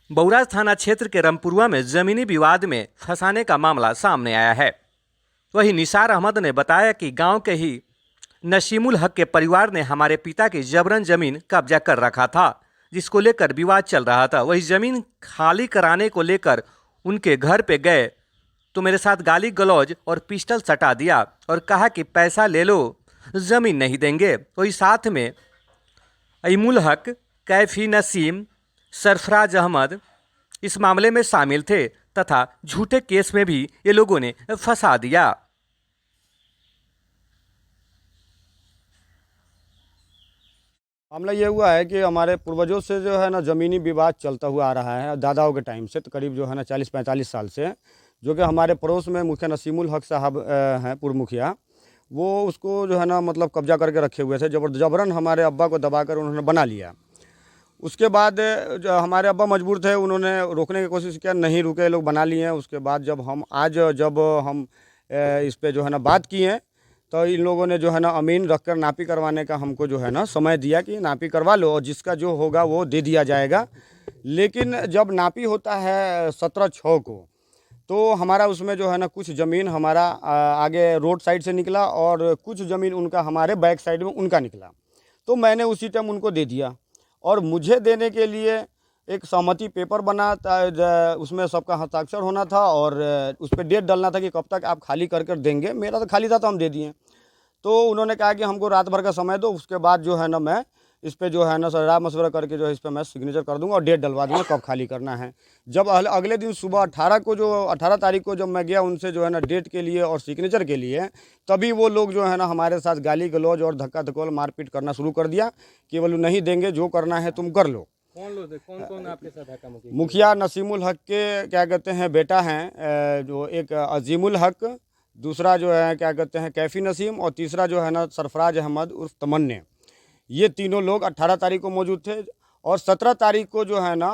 बौराज थाना क्षेत्र के रमपुरवा में जमीनी विवाद में फंसाने का मामला सामने आया है। वहीं निसार अहमद ने बताया कि गांव के ही नसीमुल हक के परिवार ने हमारे पिता की जबरन जमीन कब्जा कर रखा था, जिसको लेकर विवाद चल रहा था। वही जमीन खाली कराने को लेकर उनके घर पे गए तो मेरे साथ गाली गलौज और पिस्टल सटा दिया और कहा कि पैसा ले लो, जमीन नहीं देंगे। वही साथ में इमुल हक, कैफी नसीम, सरफराज अहमद इस मामले में शामिल थे तथा झूठे केस में भी ये लोगों ने फंसा दिया। मामला ये हुआ है कि हमारे पूर्वजों से जो है ना ज़मीनी विवाद चलता हुआ आ रहा है, दादाओं के टाइम से, तो करीब जो है ना 40-45 साल से, जो कि हमारे पड़ोस में मुखिया नसीमुल हक साहब हैं, पूर्व मुखिया, वो उसको जो है ना मतलब कब्जा करके रखे हुए थे। जबरन हमारे अब्बा को दबाकर उन्होंने बना लिया। उसके बाद जो हमारे अब्बा मजबूर थे, उन्होंने रोकने की कोशिश किया, नहीं रुके, लोग बना लिए हैं। उसके बाद जब हम इस पे जो है ना बात किए, तो इन लोगों ने जो है ना अमीन रखकर नापी करवाने का हमको जो है ना समय दिया कि नापी करवा लो और जिसका जो होगा वो दे दिया जाएगा। लेकिन जब नापी होता है 17/6 को, तो हमारा उसमें जो है ना कुछ ज़मीन हमारा आगे रोड साइड से निकला और कुछ ज़मीन उनका हमारे बैक साइड में उनका निकला। तो मैंने उसी टाइम उनको दे दिया और मुझे देने के लिए एक सहमति पेपर बना था, उसमें सबका हस्ताक्षर होना था और उस पर डेट डालना था कि कब तक आप खाली कर कर देंगे। मेरा तो खाली था तो हम दे दिए। तो उन्होंने कहा कि हमको रात भर का समय दो, उसके बाद जो है ना मैं इस पे जो है ना सलाह मशवरा करके जो है इस पर मैं सिग्नेचर कर दूंगा और डेट डलवा दूंगा कब खाली करना है। जब अगले दिन सुबह 18 तारीख को जब मैं गया उनसे जो है ना डेट के लिए और सिग्नेचर के लिए, तभी वो लोग जो है ना हमारे साथ गाली गलौज और धक्का धक्कोल मारपीट करना शुरू कर दिया कि बोलो नहीं देंगे, जो करना है तुम कर लो। कौन आपके साथ धक्का मुक्की? मुखिया नसीमुल हक के क्या कहते हैं बेटा हैं, जो एक अजीमुल हक, दूसरा जो है क्या कहते हैं कैफी नसीम और तीसरा जो है ना सरफराज अहमद उर्फ तमन्ने। ये तीनों लोग 18 तारीख को मौजूद थे और 17 तारीख को जो है ना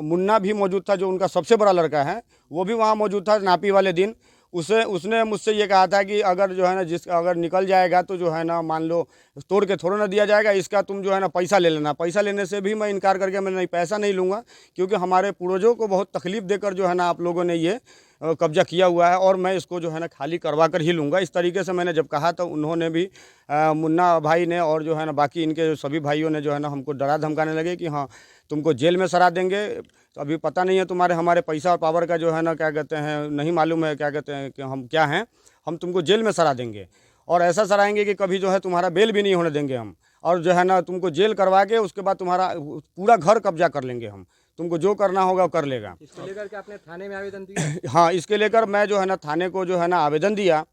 मुन्ना भी मौजूद था, जो उनका सबसे बड़ा लड़का है, वो भी वहाँ मौजूद था नापी वाले दिन। उसने मुझसे ये कहा था कि अगर जो है ना अगर निकल जाएगा तो जो है ना मान लो तोड़ के थोड़ा ना दिया जाएगा, इसका तुम जो है ना पैसा ले लेना। पैसा लेने से भी मैं इनकार करके मैं नहीं, पैसा नहीं लूँगा, क्योंकि हमारे पूर्वजों को बहुत तकलीफ़ देकर जो है ना आप लोगों ने ये कब्जा किया हुआ है और मैं इसको जो है ना खाली करवा कर ही लूँगा। इस तरीके से मैंने जब कहा तो उन्होंने भी मुन्ना भाई ने और जो है ना बाकी इनके सभी भाइयों ने जो है ना हमको डरा धमकाने लगे कि हाँ तुमको जेल में सरा देंगे। तो अभी पता नहीं है तुम्हारे हमारे पैसा और पावर का जो है ना क्या कहते हैं, नहीं मालूम है क्या कहते हैं कि हम क्या हैं, हम तुमको जेल में सरा देंगे और ऐसा सराएंगे कि कभी जो है तुम्हारा बेल भी नहीं होने देंगे हम, और जो है ना तुमको जेल करवा के उसके बाद तुम्हारा पूरा घर कब्जा कर लेंगे हम, तुमको जो करना होगा वो कर लेगा। इसको लेकर के आपने थाने में आवेदन दिया? हाँ, इसके लेकर मैं जो है ना थाने को जो है ना आवेदन दिया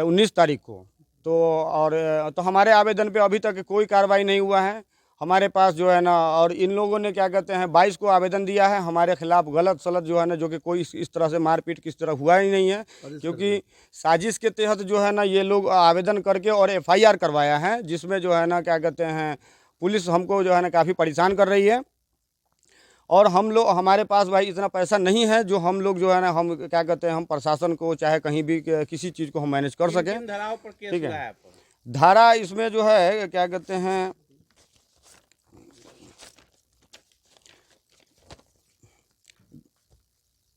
19 तारीख को। तो हमारे आवेदन पे अभी तक कोई कार्रवाई नहीं हुआ है हमारे पास जो है ना। और इन लोगों ने क्या कहते हैं 22 को आवेदन दिया है हमारे खिलाफ गलत सलत जो है ना, जो कि कोई इस तरह से मारपीट किस तरह हुआ ही नहीं है, क्योंकि साजिश के तहत जो है ना ये लोग आवेदन करके और FIR करवाया है, जिसमें जो है ना क्या कहते हैं पुलिस हमको जो है ना काफ़ी परेशान कर रही है। और हम लोग, हमारे पास भाई इतना पैसा नहीं है जो हम लोग जो है ना हम क्या कहते हैं हम प्रशासन को चाहे कहीं भी किसी चीज़ को हम मैनेज कर सकें। धाराओं पर केस ठीक हुआ है, आप पर? धारा इसमें जो है क्या कहते हैं,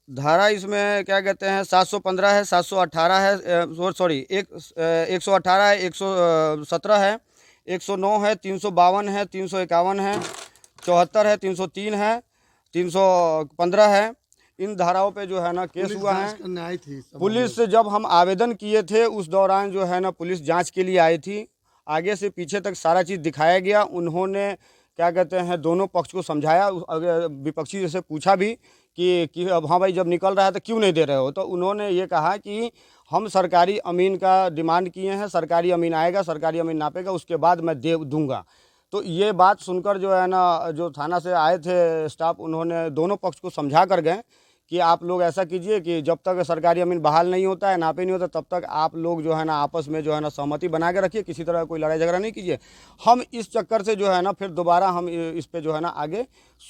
धारा इसमें क्या कहते हैं 715 है, 718 है, सॉरी 118 है, 117 है, 109 है, 352 है, 351 है, 74 है, 303 है, 315 है। इन धाराओं पे जो है ना केस हुआ है। आई थी पुलिस से जब हम आवेदन किए थे उस दौरान जो है ना पुलिस जांच के लिए आई थी, आगे से पीछे तक सारा चीज़ दिखाया गया। उन्होंने क्या कहते हैं दोनों पक्ष को समझाया, विपक्षी से पूछा भी कि अब हाँ भाई जब निकल रहा है तो क्यों नहीं दे रहे हो, तो उन्होंने ये कहा कि हम सरकारी अमीन का डिमांड किए हैं, सरकारी अमीन आएगा, सरकारी अमीन नापेगा, उसके बाद मैं दे दूँगा। तो ये बात सुनकर जो है ना जो थाना से आए थे स्टाफ, उन्होंने दोनों पक्ष को समझा कर गए कि आप लोग ऐसा कीजिए कि जब तक सरकारी अमीन बहाल नहीं होता है, नापे नहीं होता, तब तक आप लोग जो है ना आपस में जो है ना सहमति बना के रखिए, किसी तरह कोई लड़ाई झगड़ा नहीं कीजिए। हम इस चक्कर से जो है ना फिर दोबारा हम इस पे जो है ना आगे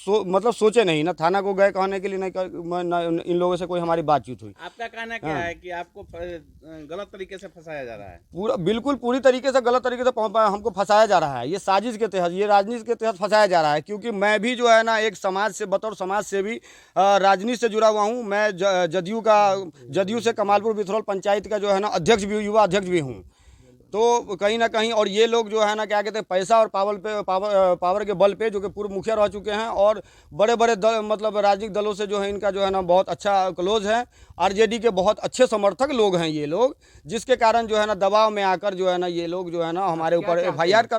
मतलब सोचे नहीं ना, थाना को गए कहने के लिए, ना इन लोगों से कोई हमारी बातचीत हुई। आपका कहना क्या है कि आपको गलत तरीके से फंसाया जा रहा है? बिल्कुल पूरी तरीके से गलत तरीके से हमको फंसाया जा रहा है। ये साजिश के तहत, ये राजनीति के तहत फंसाया जा रहा है। क्योंकि मैं भी जो है ना एक समाज से, बतौर समाज से भी राजनीति से जुड़ा हुआ हूँ। मैं जदयू से कमालपुर बिथरौल पंचायत का जो है ना अध्यक्ष भी, युवा अध्यक्ष भी हूँ। तो कहीं ना कहीं, और ये लोग जो है ना क्या कहते हैं, पैसा और पावर के बल पे, जो कि पूर्व मुखिया रह चुके हैं और बड़े बड़े दल, मतलब राजनीतिक दलों से जो है इनका जो है ना बहुत अच्छा क्लोज है। आरजेडी के बहुत अच्छे समर्थक लोग हैं ये लोग, जिसके कारण जो है ना दबाव में आकर जो है ना ये लोग जो है ना हमारे ऊपर FIR कर